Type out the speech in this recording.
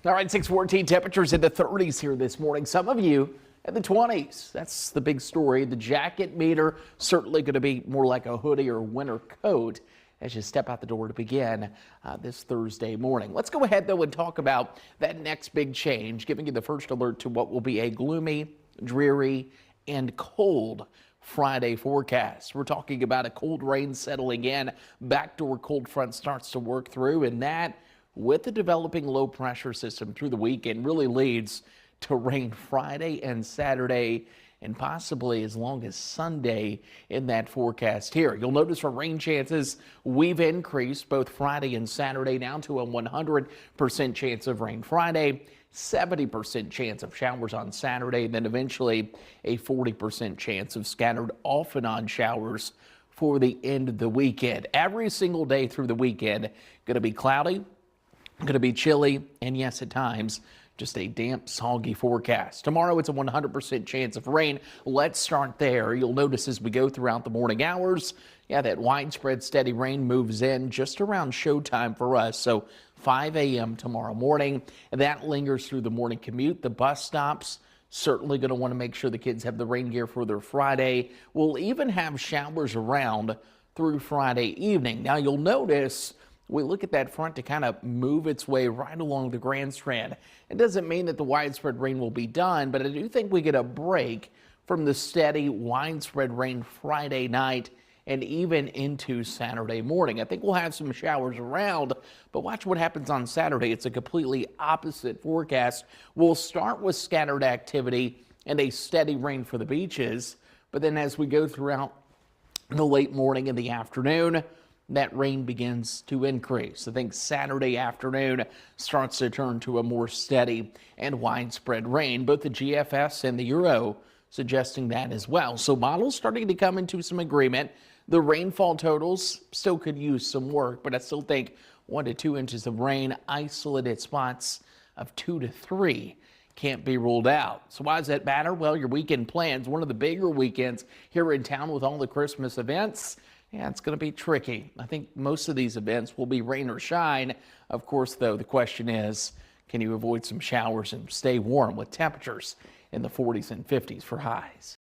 All right, 614 temperatures in the 30s here this morning. Some of you in the 20s. That's the big story. The jacket meter certainly going to be more like a hoodie or winter coat as you step out the door to begin this Thursday morning. Let's go ahead, though, and talk about that next big change, giving you the first alert to what will be a gloomy, dreary, and cold Friday forecast. We're talking about a cold rain settling in. Backdoor cold front starts to work through, and that, with the developing low pressure system through the weekend, really leads to rain Friday and Saturday and possibly as long as Sunday in that forecast here. You'll notice our rain chances, we've increased both Friday and Saturday down to a 100% chance of rain Friday, 70% chance of showers on Saturday, then eventually a 40% chance of scattered off and on showers for the end of the weekend. Every single day through the weekend going to be cloudy, going to be chilly, and yes, at times, just a damp, soggy forecast. Tomorrow, it's a 100% chance of rain. Let's start there. You'll notice as we go throughout the morning hours, that widespread steady rain moves in just around showtime for us. So 5 a.m. tomorrow morning, and that lingers through the morning commute. The bus stops, certainly going to want to make sure the kids have the rain gear for their Friday. We'll even have showers around through Friday evening. Now, you'll notice we look at that front to kind of move its way right along the Grand Strand. It doesn't mean that the widespread rain will be done, but I do think we get a break from the steady widespread rain Friday night and even into Saturday morning. I think we'll have some showers around, but watch what happens on Saturday. It's a completely opposite forecast. We'll start with scattered activity and a steady rain for the beaches, but then as we go throughout the late morning and the afternoon, that rain begins to increase. I think Saturday afternoon starts to turn to a more steady and widespread rain. Both the GFS and the Euro suggesting that as well. So models starting to come into some agreement. The rainfall totals still could use some work, but I still think 1 to 2 inches of rain, isolated spots of 2 to 3 can't be ruled out. So why does that matter? Well, your weekend plans, one of the bigger weekends here in town with all the Christmas events. Yeah, it's going to be tricky. I think most of these events will be rain or shine. Of course, though, the question is, can you avoid some showers and stay warm with temperatures in the 40s and 50s for highs?